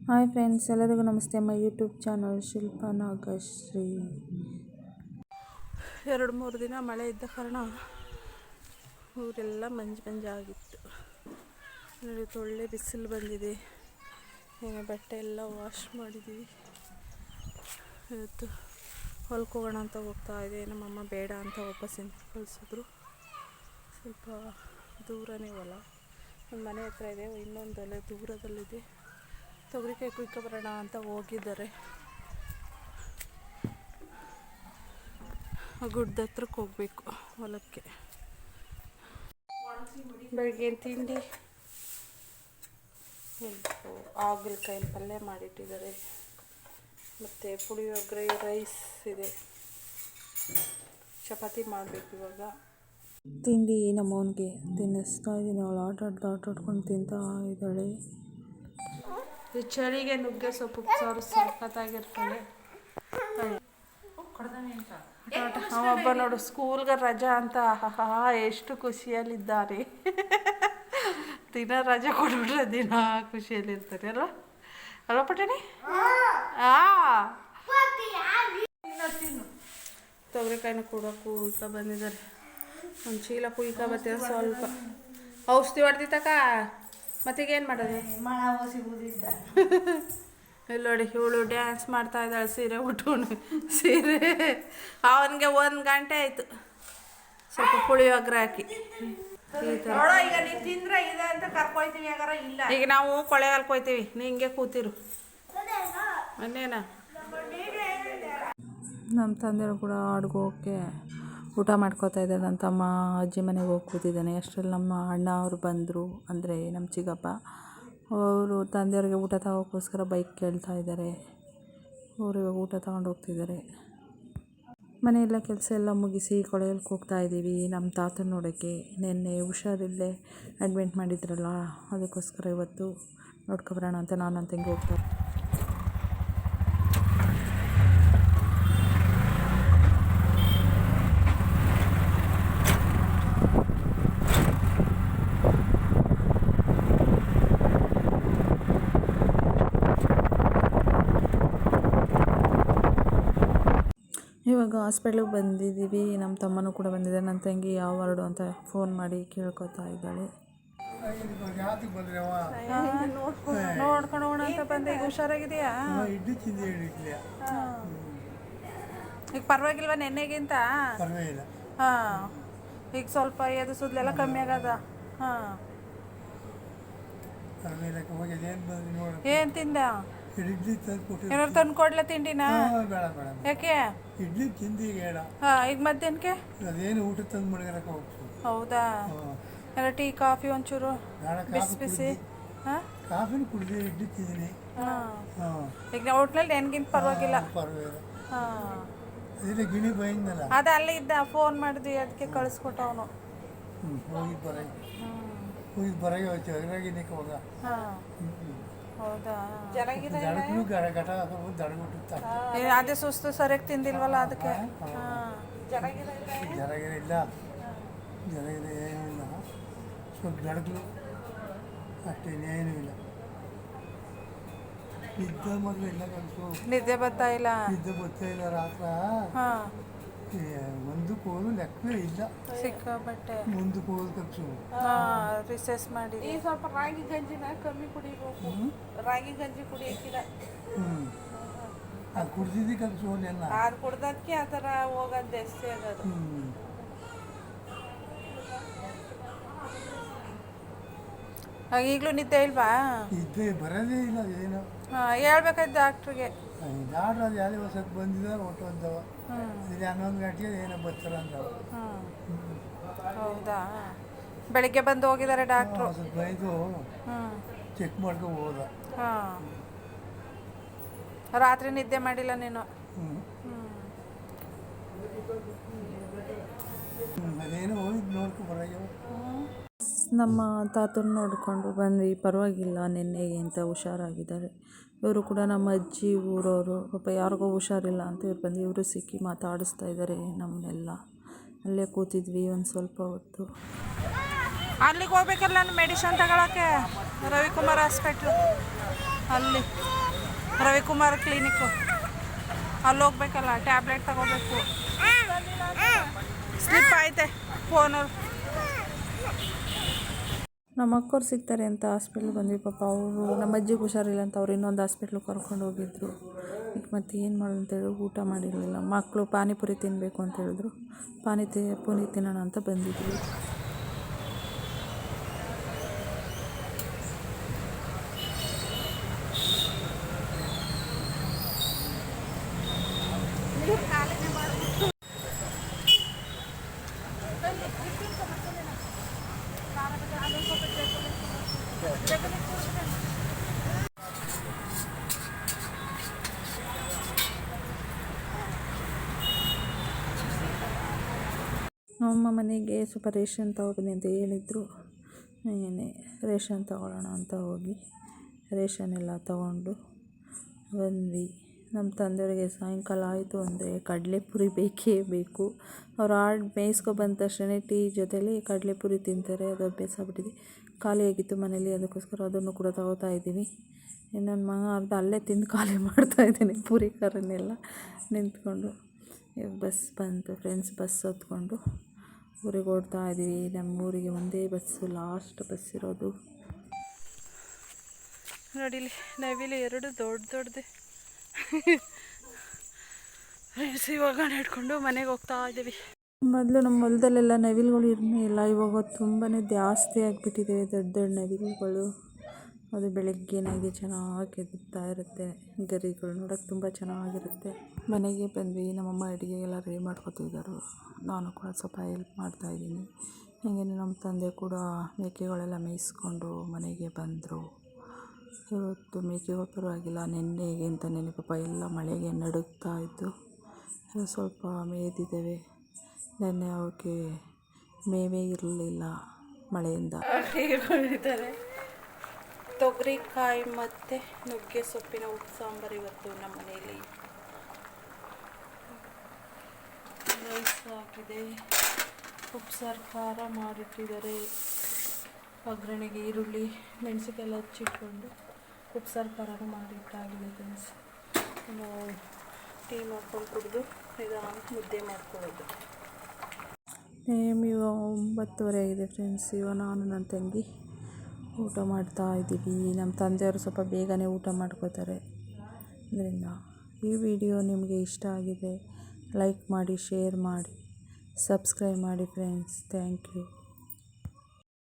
Hi friends, ಎಲ್ಲರಿಗೂ ನಮಸ್ತೆ. ನಮ್ಮ ಯೂಟ್ಯೂಬ್ ಚಾನಲ್ ಶಿಲ್ಪಾ ನಾಗಶ್ರೀ. 2-3 ದಿನ ಮಳೆ ಇದ್ದ ಕಾರಣ ಊರೆಲ್ಲ ಮಂಜಾಗಿತ್ತು. ಒಳ್ಳೆ ಬಿಸಿಲು ಬಂದಿದೆ. ಬಟ್ಟೆ ಎಲ್ಲ ವಾಶ್ ಮಾಡಿದ್ದೀವಿ. ಇವತ್ತು ಹೊಲಕ್ಕೆ ಹೋಗೋಣ ಅಂತ ಹೋಗ್ತಾ ಇದೆ. ನಮ್ಮಮ್ಮ ಬೇಡ ಅಂತ ವಾಪಸ್ ಕಳಿಸಿದ್ರು. ಸ್ವಲ್ಪ ದೂರನೇ ಹೊಲ, ಒಂದು ಮನೆ ಹತ್ರ ಇದೆ, ಇನ್ನೊಂದು ಹೊಲ ದೂರದಲ್ಲಿದೆ. ತೊಗರಿಕಾಯಿ ಕುಯ್ಕೊ ಬರೋಣ ಅಂತ ಹೋಗಿದ್ದಾರೆ. ಗುಡ್ಡ ಹತ್ರಕ್ಕೆ ಹೋಗಬೇಕು ಹೊಲಕ್ಕೆ. ಬೆಳಗ್ಗೆ ತಿಂಡಿ ಹಾಗಲಕಾಯಿ ಪಲ್ಯ ಮಾಡಿಟ್ಟಿದ್ದಾರೆ, ಮತ್ತು ಪುಳಿಯೋಗರೆ, ರೈಸ್ ಇದೆ, ಚಪಾತಿ ಮಾಡಬೇಕು. ಇವಾಗ ತಿಂಡಿ ನಮ್ಮವನಿಗೆ ತಿನ್ನಿಸ್ತಾ ಇದ್ದೀನಿ. ಅವಳು ಆಟಾಡ್ಕೊಂಡು ತಿಂತಾ ಇದ್ದಾಳೆ. ಈ ಚಳಿಗೆ ನುಗ್ಗೆ ಸೊಪ್ಪು ಸಾರು ಸಖತ್ತಾಗಿರ್ತದೆ. ಅವೊಬ್ಬ ನೋಡು ಸ್ಕೂಲ್ಗೆ ರಜಾ ಅಂತ ಎಷ್ಟು ಖುಷಿಯಲ್ಲಿದ್ದಾರೆ. ದಿನ ರಜೆ ಕೊಟ್ಬಿಟ್ರೆ ದಿನ ಖುಷಿಯಲ್ಲಿರ್ತಾರೆ ಅಲ್ವ ಅಲ್ವ ಪಟಣಿ? ತೊಗರಿಕಾಯಿನ ಕೂಡ ಕುಯ್ಕ ಬಂದಿದ್ದಾರೆ. ಒಂದು ಚೀಲ ಕುಯ್ಕ ಬರ್ತೀರ. ಸ್ವಲ್ಪ ಔಷಧಿ ಹೊಡೆದಿತ್ತಕ್ಕ. ಮತ್ತೀಗೇನು ಮಾಡೋದು? ಇಲ್ಲಿ ನೋಡಿ, ಇವಳು ಡ್ಯಾನ್ಸ್ ಮಾಡ್ತಾ ಇದ್ದಾಳೆ ಸೀರೆ ಉಟ್ಕೊಂಡು. ಸೀರೆ ಅವನಿಗೆ 1 ಗಂಟೆ ಆಯಿತು. ಸ್ವಲ್ಪ ಪುಳಿಯೋಗರೆ ಹಾಕಿ ಈಗ ನಾವು ಕೊಳೆಗಾಲಕ್ಕೆ ಹೋಗ್ತೀವಿ. ನೀ ಹಿಂಗೆ ಕೂತಿರು. ಅನ್ನೇನ ನಮ್ಮ ತಂದೆಯವರು ಕೂಡ ಅಡುಗೆ ಊಟ ಮಾಡ್ಕೋತಾ ಇದ್ದಾರೆ. ನನ್ನ ತಮ್ಮ ಅಜ್ಜಿ ಮನೆಗೆ ಹೋಗಿ ಕೂತಿದ್ದಾನೆ. ಅಷ್ಟರಲ್ಲಿ ನಮ್ಮ ಅಣ್ಣ ಅವರು ಬಂದರು, ಅಂದರೆ ನಮ್ಮ ಚಿಕ್ಕಪ್ಪ ಅವರು ತಂದೆಯವ್ರಿಗೆ ಊಟ ತಗೋಕ್ಕೋಸ್ಕರ ಬೈಕ್ ಕೇಳ್ತಾ ಇದ್ದಾರೆ. ಅವರು ಇವಾಗ ಊಟ ತಗೊಂಡು ಹೋಗ್ತಿದ್ದಾರೆ. ಮನೆಯೆಲ್ಲ ಕೆಲಸ ಎಲ್ಲ ಮುಗಿಸಿ ಕೊಳೆಯಲ್ಗೆ ಹೋಗ್ತಾ ಇದ್ದೀವಿ ನಮ್ಮ ತಾತನ ನೋಡೋಕ್ಕೆ. ನಿನ್ನೆ ಹುಷಾರಿಲ್ಲದೆ ಅಡ್ಮಿಟ್ ಮಾಡಿದ್ರಲ್ಲ, ಅದಕ್ಕೋಸ್ಕರ ಇವತ್ತು ನೋಡ್ಕೊಬರೋಣ ಅಂತ ನಾನು ನನ್ನ ತಂಗಿ ಹೋಗ್ತಾರೆ. ಇವಾಗ ಹಾಸ್ಪಿಟ್ಲಿಗೆ ಬಂದಿದ್ದೀವಿ. ನಮ್ಮ ತಮ್ಮನೂ ಕೂಡ ಬಂದಿದ್ದಾರೆ. ನನ್ನ ತಂಗಿ ಯಾವ ವಾರ್ಡು ಅಂತ ಫೋನ್ ಮಾಡಿ ಕೇಳ್ಕೊತಾ ಇದ್ದಾಳೆ. ನೋಡ್ಕೊಂಡು ಹೋಗೋಣ ಅಂತ ಬಂದೆ. ಈಗ ಹುಷಾರಾಗಿದೆಯಾ? ಈಗ ಪರವಾಗಿಲ್ವಾ ನೆನ್ನೆಗಿಂತ? ಹಾಂ, ಈಗ ಸ್ವಲ್ಪ ಎದು ಸುದ್ಲೆಲ್ಲ ಕಮ್ಮಿ ಆಗದ. ಹಾಂ, ಏನು ತಿಂದ? ಏನಾರು ತಂದು ಕೊಡ್ಲ ತಿಂಡಿನ? ಯಾಕೆ? ಇಡ್ಲಿ ತಿಂದಿ. ಹಾಂ, ಈಗ ಮಧ್ಯಾಹ್ನಕ್ಕೆ ಅದೇನು ಊಟ ತಂದು ಮಡಗರಕ್ಕೆ ಹೋಗ್ತೀವಿ. ಹೌದಾ? ಎಲ್ಲ ಟೀ ಕಾಫಿ ಒಂಚೂರು ಬಿಸಿ ಬಿಸಿ. ಹಾಂ, ಕಾಫಿನೂ ಕುಡಿದು ಇಡ್ಲಿ ತಿಂದಿನಿ. ಹಾಂ, ಈಗ ಒಟ್ನಲ್ಲಿ ನೆನ್ಗಿಂತ ಪರವಾಗಿಲ್ಲ. ಪರವಾಗಿಲ್ಲ. ಹಾಂ, ಅದೇ ಗಿಣಿ ಬೈಂದಲ್ಲ, ಅದು ಅಲ್ಲೇ ಇದ್ದ. ಫೋನ್ ಮಾಡಿದ್ವಿ, ಅದಕ್ಕೆ ಕಳಿಸ್ಕೊಟ್ಟ ಅವನು. ಹೋಗಿದ್ದು ಬರಗೆ ಹೋಯ್ತು ಅದ್ರಾಗಿನಿಕ ಹೋಗ. ಹಾಂ, ಹೌದಾ? ದಡಗಳು ಗಟ ದಡಗುಟ್ಟುತ್ತಾ. ಅದೇ ಸುಸ್ತು ಸರಿಯಾಗಿ ತಿಂದಿಲ್ವಲ್ಲ ಅದಕ್ಕೆ. ಜರಗಿರ ಇಲ್ಲ, ಜರಗಿರ ಏನೂ ಇಲ್ಲ. ಸ್ವಲ್ಪ ದಡಗಳು ಅಷ್ಟೇ, ಏನೂ ಇಲ್ಲ. ನಿದ್ದೆ ಮೊದಲು ಇಲ್ಲ ಕಲಿಸು. ನಿದ್ದೆ ಬರ್ತಾ ಇಲ್ಲ. ನಿದ್ದೆ ಬರ್ತಾ ಇಲ್ಲ ರಾತ್ರ. ಹಾಂ, ಮುಂದಕ್ಕೆ ಹೋದ್ರು ಲೆಕ್ಕವೇ ಇಲ್ಲ. ಸಿಕ್ಕಾಬಟ್ಟೆ ಮುಂದಕ್ಕೆ ಹೋದ್ ಕಲಿಸು. ಹಾಂ, ರಿಸೆಸ್ ಮಾಡಿ. ಈ ಸ್ವಲ್ಪ ರಾಗಿ ಗಂಜಿನ ಕಮ್ಮಿ ಕುಡಿಬೇಕು. ರಾಗಿ ಗಂಜಿ ಕುಡಿಯೋಕ್ಕಿಲ್ಲ. ಅದು ಕುಡ್ದಿದ್ದು ಕಲಿಸು. ನೆನ್ನ ಅದು ಕುಡ್ದಕ್ಕೆ ಆ ಥರ ಹೋಗೋದು ಜಾಸ್ತಿ ಆಗೋದು. ಈಗಲೂ ನಿದ್ದೆ ಇಲ್ವಾ? ನಿದ್ದೆ ಬರೋದೇ ಇಲ್ಲ. ಏನು ಹೇಳ್ಬೇಕಾಯ್ತು ಡಾಕ್ಟ್ರಿಗೆ. ಡಾಕ್ಟ್ರ್ ಅದು ಯಾವುದೇ ವರ್ಷಕ್ಕೆ ಬಂದಿದ್ದಾರೆ ಒಟ್ಟು ಅಂದವ. ಇಲ್ಲಿ 11 ಗಂಟೆಗೆ ಏನೋ ಬರ್ತಾರೆ ಅಂದವ. ಹೌದಾ? ಬೆಳಿಗ್ಗೆ ಬಂದು ಹೋಗಿದ್ದಾರೆ ಡಾಕ್ಟ್ರು. ಸ್ವಲ್ಪ ಬೈದು ಚೆಕ್ ಮಾಡ್ಕೊ ಹೋದ. ಹಾಂ, ರಾತ್ರಿ ನಿದ್ದೆ ಮಾಡಿಲ್ಲ ನೀನು? ಅದೇನು ಹೋಗಿದ್ದು ನೋಡ್ಕೊ ಬರೋಗೆ. ನಮ್ಮ ತಾತನ ನೋಡಿಕೊಂಡು ಬಂದ್ವಿ. ಪರವಾಗಿಲ್ಲ, ನಿನ್ನೆಗೆ ಅಂತ ಹುಷಾರಾಗಿದ್ದಾರೆ. ಇವರು ಕೂಡ ನಮ್ಮ ಅಜ್ಜಿ ಊರವರು. ಪಾಪ ಯಾರಿಗೋ ಹುಷಾರಿಲ್ಲ ಅಂತ ಇವ್ರು ಬಂದು ಇವರು ಸಿಕ್ಕಿ ಮಾತಾಡಿಸ್ತಾ ಇದ್ದಾರೆ ನಮ್ಮನ್ನೆಲ್ಲ. ಅಲ್ಲೇ ಕೂತಿದ್ವಿ ಒಂದು ಸ್ವಲ್ಪ ಹೊತ್ತು. ಅಲ್ಲಿಗೆ ಹೋಗ್ಬೇಕಲ್ಲ ನಾನು ಮೆಡಿಷನ್ ತಗೊಳಕ್ಕೆ, ರವಿಕುಮಾರ್ ಹಾಸ್ಪಿಟ್ಲು. ಅಲ್ಲಿ ರವಿಕುಮಾರ್ ಕ್ಲಿನಿಕ್ಕು ಅಲ್ಲಿ ಹೋಗ್ಬೇಕಲ್ಲ, ಟ್ಯಾಬ್ಲೆಟ್ ತಗೋಬೇಕು. ಸ್ಲಿಪ್ ಐತೆ ಫೋನಲ್ಲಿ. ನಮ್ಮ ಅಕ್ಕವ್ರು ಸಿಗ್ತಾರೆ ಅಂತ ಹಾಸ್ಪಿಟ್ಲಿಗೆ ಬಂದ್ವಿ. ಪಾಪ ಅವರು ನಮ್ಮ ಅಜ್ಜಿಗೆ ಹುಷಾರಿಲ್ಲ ಅಂತ ಅವ್ರು ಇನ್ನೊಂದು ಹಾಸ್ಪಿಟ್ಲಿಗೆ ಕರ್ಕೊಂಡು ಹೋಗಿದ್ರು. ಈಗ ಮತ್ತೆ ಏನು ಮಾಡೋದು ಅಂತೇಳಿ ಊಟ ಮಾಡಿರಲಿಲ್ಲ. ಮಕ್ಕಳು ಪಾನಿಪುರಿ ತಿನ್ನಬೇಕು ಅಂತ ಹೇಳಿದ್ರು. ಪುರಿ ತಿನ್ನೋಣ ಅಂತ ಬಂದಿದ್ವಿ. ನಮ್ಮ ಮನೆಗೆ ಸ್ವಲ್ಪ ರೇಷನ್ ತಗೊಬನ್ನಿ ಅಂತ ಹೇಳಿದರು. ಏನೇ ರೇಷನ್ ತಗೊಳ್ಳೋಣ ಅಂತ ಹೋಗಿ ರೇಷನ್ ಎಲ್ಲ ತಗೊಂಡು ಬಂದ್ವಿ. ನಮ್ಮ ತಂದೆಯವರಿಗೆ ಸಾಯಂಕಾಲ ಆಯಿತು ಅಂದರೆ ಕಡಲೆಪುರಿ ಬೇಕೇ ಬೇಕು. ಅವ್ರು ಮೇಯಿಸ್ಕೊಬಂದ ತಕ್ಷಣ ಟೀ ಜೊತೆಲಿ ಕಡಲೆಪುರಿ ತಿಂತಾರೆ. ಅದು ಅಭ್ಯಾಸ ಆಗ್ಬಿಟ್ಟಿದೆ. ಖಾಲಿಯಾಗಿತ್ತು ಮನೇಲಿ, ಅದಕ್ಕೋಸ್ಕರ ಅದನ್ನು ಕೂಡ ತಗೋತಾ ಇದ್ದೀವಿ. ನನ್ನ ಮಗ ಅರ್ಧ ಅಲ್ಲೇ ತಿಂದು ಖಾಲಿ ಮಾಡ್ತಾಯಿದ್ದೀನಿ ಪೂರಿ ಖಾರನ್ನೆಲ್ಲ ನಿಂತ್ಕೊಂಡು. ಬಸ್ ಬಂತು ಫ್ರೆಂಡ್ಸ್, ಬಸ್ ಹೊತ್ಕೊಂಡು ಊರಿಗೆ ಓಡ್ತಾ ಇದ್ದೀವಿ. ನಮ್ಮ ಊರಿಗೆ ಒಂದೇ ಬಸ್ಸು, ಲಾಸ್ಟ್ ಬಸ್ ಇರೋದು. ನೋಡಿಲಿ ನವಿಲು ಎರಡು ದೊಡ್ಡದೇ. ಫ್ರೆಂಡ್ಸ್ ಇವಾಗ ನಡ್ಕೊಂಡು ಮನೆಗೆ ಹೋಗ್ತಾ ಇದ್ದೀವಿ. ಮೊದಲು ನಮ್ಮ ಹೊಲದಲ್ಲೆಲ್ಲ ನವಿಲುಗಳು ಇರಲಿಲ್ಲ. ಇವಾಗ ತುಂಬಾ ಜಾಸ್ತಿ ಆಗಿಬಿಟ್ಟಿದೆ ದೊಡ್ಡ ದೊಡ್ಡ ನವಿಲುಗಳು. ಅದು ಬೆಳಗ್ಗೆನಾಗಿ ಚೆನ್ನಾಗಿ ಎದ್ದುತ್ತಾ ಇರುತ್ತೆ. ಗರಿಗಳು ನೋಡೋಕ್ಕೆ ತುಂಬ ಚೆನ್ನಾಗಿರುತ್ತೆ. ಮನೆಗೆ ಬಂದ್ವಿ. ನಮ್ಮಮ್ಮ ಅಡುಗೆ ಎಲ್ಲ ರೆಡಿ ಮಾಡ್ಕೊತಿದ್ದಾರೆ. ನಾನು ಕೂಡ ಸ್ವಲ್ಪ ಹೆಲ್ಪ್ ಮಾಡ್ತಾಯಿದ್ದೀನಿ. ಹಾಗೆ ನಮ್ಮ ತಂದೆ ಕೂಡ ಮೇಕೆಗಳೆಲ್ಲ ಮೇಯಿಸ್ಕೊಂಡು ಮನೆಗೆ ಬಂದರು. ಇವತ್ತು ಮೇಕೆಗಳು ಪರವಾಗಿಲ್ಲ, ನೆನ್ನೆ ಪಾಪ ಎಲ್ಲ ಮಳೆಗೆ ನಡುಗ್ತಾ ಇದ್ದು ಸ್ವಲ್ಪ ಮೇಯ್ದಿದ್ದಾವೆ. ನೆನ್ನೆ ಅವಕ್ಕೆ ಮೇವೇ ಇರಲಿಲ್ಲ ಮಳೆಯಿಂದ. ತೊಗರಿಕಾಯಿ ಮತ್ತು ನುಗ್ಗೆ ಸೊಪ್ಪಿನ ಉಪ್ಪು ಸಾಂಬಾರು ಇವತ್ತು ನಮ್ಮ ಮನೆಯಲ್ಲಿ. ರೈಸ್ ಹಾಕಿದೆ, ಉಪ್ಸಾರು ಖಾರ ಮಾಡಿಟ್ಟಿದ್ದಾರೆ. ಒಗ್ಗರಣೆಗೆ ಈರುಳ್ಳಿ ಮೆಣಸಿಗೆಲ್ಲ ಹಚ್ಚಿಟ್ಕೊಂಡು ಉಪ್ಸಾರು ಖಾರನೂ ಮಾಡಿಟ್ಟಾಗಿದೆ ಫ್ರೆಂಡ್ಸ್. ನಾವು ಟೀ ಮಾಡ್ಕೊಂಡು ಕುಡಿದು ಮುದ್ದೆ ಮಾಡ್ಕೊಳ್ಳೋದು. ಇವಾಗ 9:30 ಆಗಿದೆ ಫ್ರೆಂಡ್ಸ್. ಇವಾಗ ನಾನು ನನ್ನ ತಂಗಿ ಊಟ ಮಾಡ್ತಾ ಇದ್ದೀವಿ. ನಮ್ಮ ತಂದೆಯವರು ಸ್ವಲ್ಪ ಬೇಗನೆ ಊಟ ಮಾಡ್ಕೋತಾರೆ. ಅದರಿಂದ ಈ ವಿಡಿಯೋ ನಿಮಗೆ ಇಷ್ಟ ಆಗಿದೆ ಲೈಕ್ ಮಾಡಿ, ಶೇರ್ ಮಾಡಿ, ಸಬ್ಸ್ಕ್ರೈಬ್ ಮಾಡಿ ಫ್ರೆಂಡ್ಸ್. Thank you.